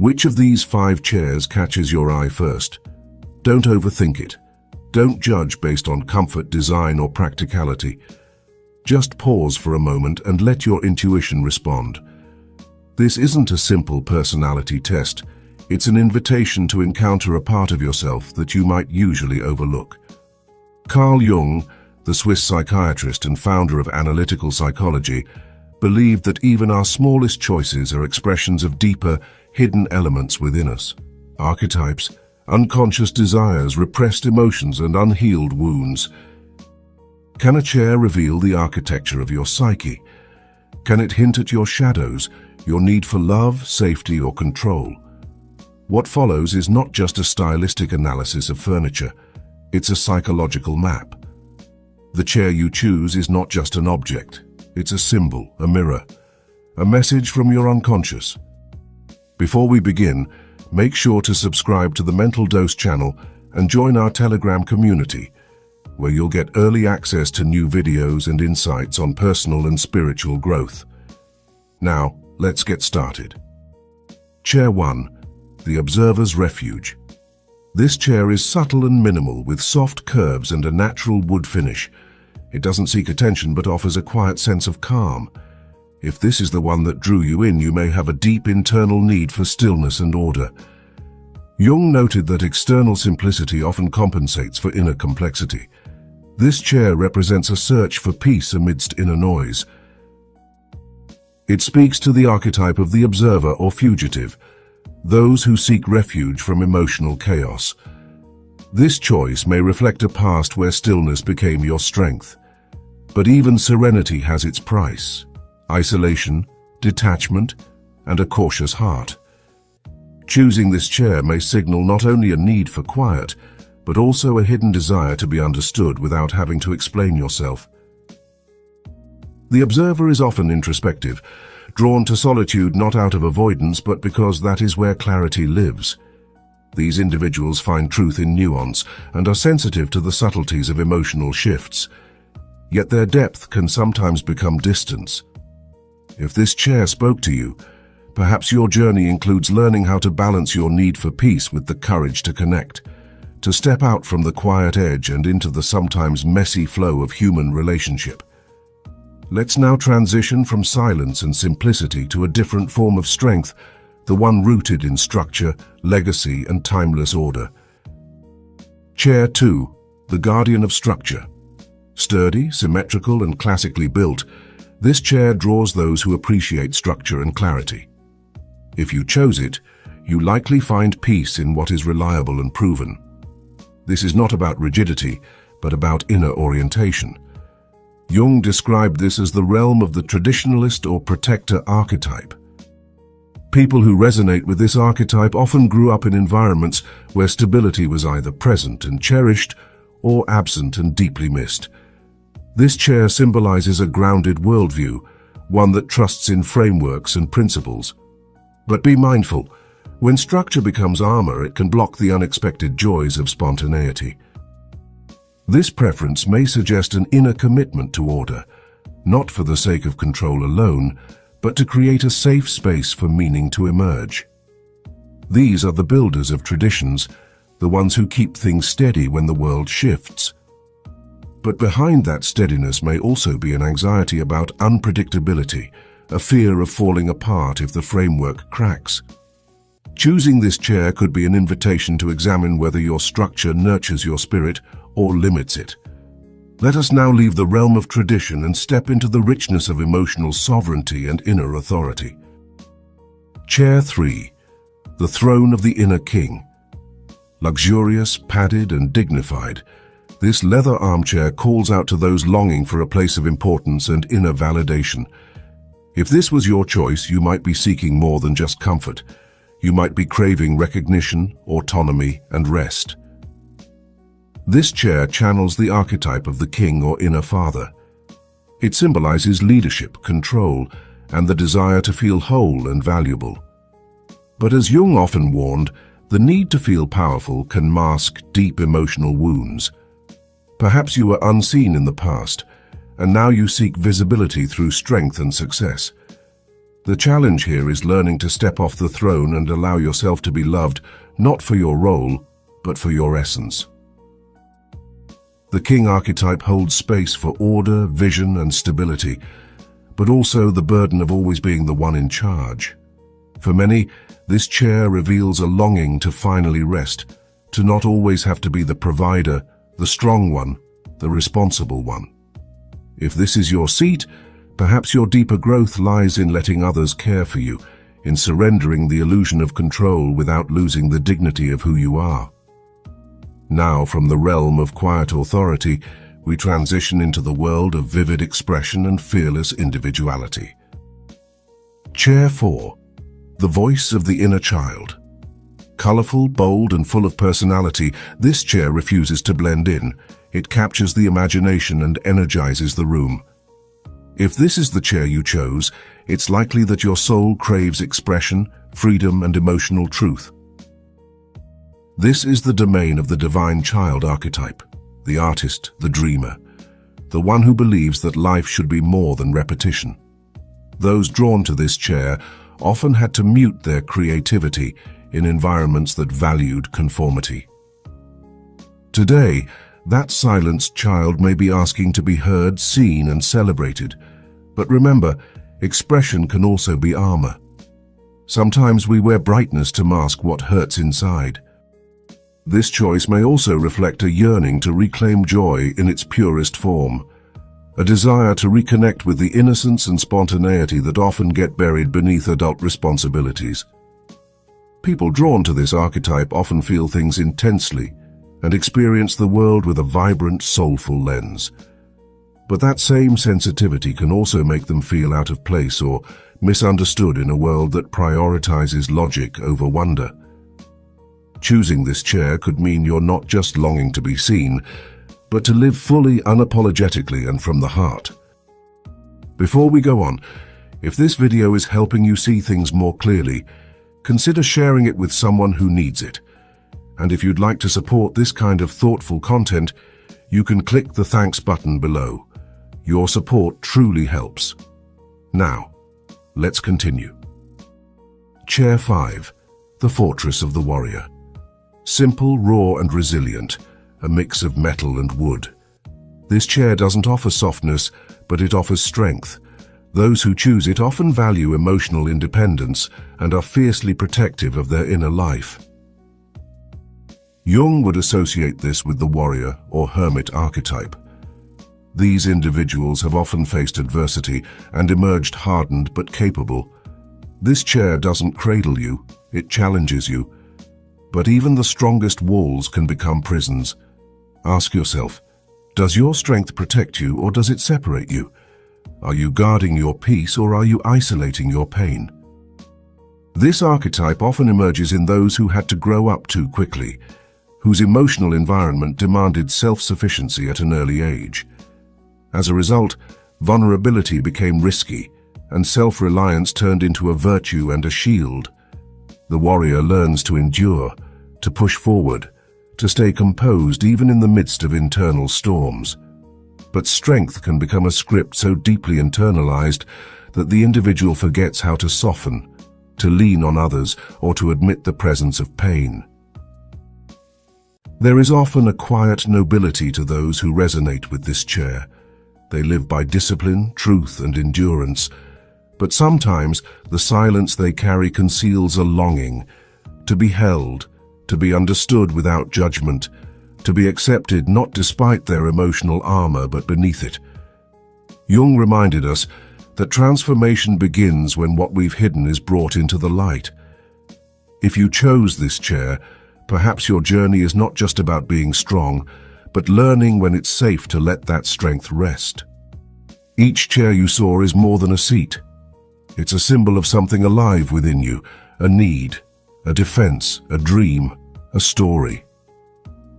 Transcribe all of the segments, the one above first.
Which of these 5 chairs catches your eye first? Don't overthink it. Don't judge based on comfort, design, or practicality. Just pause for a moment and let your intuition respond. This isn't a simple personality test. It's an invitation to encounter a part of yourself that you might usually overlook. Carl Jung, the Swiss psychiatrist and founder of analytical psychology, believed that even our smallest choices are expressions of deeper, hidden elements within us. Archetypes, unconscious desires, repressed emotions, and unhealed wounds. Can a chair reveal the architecture of your psyche? Can it hint at your shadows, your need for love, safety, or control? What follows is not just a stylistic analysis of furniture, it's a psychological map. The chair you choose is not just an object, it's a symbol, a mirror, a message from your unconscious. Before we begin, make sure to subscribe to the Mental Dose channel and join our Telegram community, where you'll get early access to new videos and insights on personal and spiritual growth. Now, let's get started. Chair 1. The Observer's Refuge. This chair is subtle and minimal, with soft curves and a natural wood finish. It doesn't seek attention but offers a quiet sense of calm. If this is the one that drew you in, you may have a deep internal need for stillness and order. Jung noted that external simplicity often compensates for inner complexity. This chair represents a search for peace amidst inner noise. It speaks to the archetype of the observer or fugitive, those who seek refuge from emotional chaos. This choice may reflect a past where stillness became your strength. But even serenity has its price: isolation, detachment, and a cautious heart. Choosing this chair may signal not only a need for quiet, but also a hidden desire to be understood without having to explain yourself. The observer is often introspective, drawn to solitude not out of avoidance but because that is where clarity lives. These individuals find truth in nuance and are sensitive to the subtleties of emotional shifts. Yet their depth can sometimes become distance. If this chair spoke to you, perhaps your journey includes learning how to balance your need for peace with the courage to connect, to step out from the quiet edge and into the sometimes messy flow of human relationship. Let's now transition from silence and simplicity to a different form of strength, the one rooted in structure, legacy, and timeless order. Chair 2. The Guardian of Structure. Sturdy, symmetrical, and classically built, this chair draws those who appreciate structure and clarity. If you chose it, you likely find peace in what is reliable and proven. This is not about rigidity, but about inner orientation. Jung described this as the realm of the traditionalist or protector archetype. People who resonate with this archetype often grew up in environments where stability was either present and cherished or absent and deeply missed. This chair symbolizes a grounded worldview, one that trusts in frameworks and principles. But be mindful, when structure becomes armor, it can block the unexpected joys of spontaneity. This preference may suggest an inner commitment to order, not for the sake of control alone, but to create a safe space for meaning to emerge. These are the builders of traditions, the ones who keep things steady when the world shifts. But behind that steadiness may also be an anxiety about unpredictability, a fear of falling apart if the framework cracks. Choosing this chair could be an invitation to examine whether your structure nurtures your spirit or limits it. Let us now leave the realm of tradition and step into the richness of emotional sovereignty and inner authority. Chair 3. The Throne of the Inner King. Luxurious, padded, and dignified, this leather armchair calls out to those longing for a place of importance and inner validation. If this was your choice, you might be seeking more than just comfort. You might be craving recognition, autonomy, and rest. This chair channels the archetype of the king or inner father. It symbolizes leadership, control, and the desire to feel whole and valuable. But as Jung often warned, the need to feel powerful can mask deep emotional wounds. Perhaps you were unseen in the past, and now you seek visibility through strength and success. The challenge here is learning to step off the throne and allow yourself to be loved, not for your role, but for your essence. The king archetype holds space for order, vision, and stability, but also the burden of always being the one in charge. For many, this chair reveals a longing to finally rest, to not always have to be the provider, the strong one, the responsible one. If this is your seat, perhaps your deeper growth lies in letting others care for you, in surrendering the illusion of control without losing the dignity of who you are. Now, from the realm of quiet authority, we transition into the world of vivid expression and fearless individuality. Chair 4. The voice of the inner child. Colorful, bold, and full of personality, this chair refuses to blend in. It captures the imagination and energizes the room. If this is the chair you chose, it's likely that your soul craves expression, freedom, and emotional truth. This is the domain of the divine child archetype, the artist, the dreamer, the one who believes that life should be more than repetition. Those drawn to this chair often had to mute their creativity in environments that valued conformity. Today, that silenced child may be asking to be heard, seen, and celebrated. But remember, expression can also be armor. Sometimes we wear brightness to mask what hurts inside. This choice may also reflect a yearning to reclaim joy in its purest form, a desire to reconnect with the innocence and spontaneity that often get buried beneath adult responsibilities. People drawn to this archetype often feel things intensely and experience the world with a vibrant, soulful lens. But that same sensitivity can also make them feel out of place or misunderstood in a world that prioritizes logic over wonder. Choosing this chair could mean you're not just longing to be seen, but to live fully, unapologetically, and from the heart. Before we go on, if this video is helping you see things more clearly, consider sharing it with someone who needs it. And if you'd like to support this kind of thoughtful content, you can click the thanks button below. Your support truly helps. Now, let's continue. Chair 5. The Fortress of the Warrior. Simple, raw, and resilient, a mix of metal and wood. This chair doesn't offer softness, but it offers strength. Those who choose it often value emotional independence and are fiercely protective of their inner life. Jung would associate this with the warrior or hermit archetype. These individuals have often faced adversity and emerged hardened but capable. This chair doesn't cradle you, it challenges you. But even the strongest walls can become prisons. Ask yourself, does your strength protect you or does it separate you? Are you guarding your peace or are you isolating your pain? This archetype often emerges in those who had to grow up too quickly, whose emotional environment demanded self-sufficiency at an early age. As a result, vulnerability became risky, and self-reliance turned into a virtue and a shield. The warrior learns to endure, to push forward, to stay composed even in the midst of internal storms. But strength can become a script so deeply internalized that the individual forgets how to soften, to lean on others, or to admit the presence of pain. There is often a quiet nobility to those who resonate with this chair. They live by discipline, truth, and endurance. But sometimes the silence they carry conceals a longing to be held, to be understood without judgment, to be accepted not despite their emotional armor but beneath it. Jung reminded us that transformation begins when what we've hidden is brought into the light. If you chose this chair, perhaps your journey is not just about being strong, but learning when it's safe to let that strength rest. Each chair you saw is more than a seat. It's a symbol of something alive within you, a need, a defense, a dream, a story.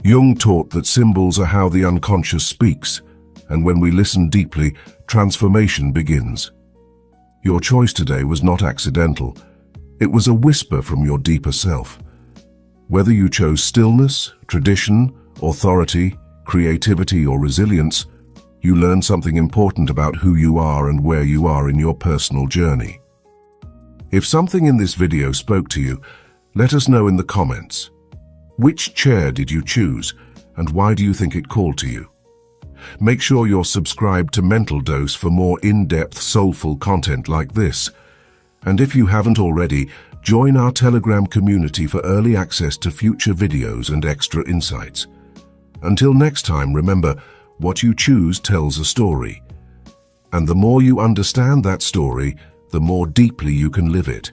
Jung taught that symbols are how the unconscious speaks, and when we listen deeply, transformation begins. Your choice today was not accidental. It was a whisper from your deeper self. Whether you chose stillness, tradition, authority, creativity, or resilience, you learned something important about who you are and where you are in your personal journey. If something in this video spoke to you, let us know in the comments. Which chair did you choose, and why do you think it called to you? Make sure you're subscribed to Mental Dose for more in-depth, soulful content like this. And if you haven't already, join our Telegram community for early access to future videos and extra insights. Until next time, remember, what you choose tells a story. And the more you understand that story, the more deeply you can live it.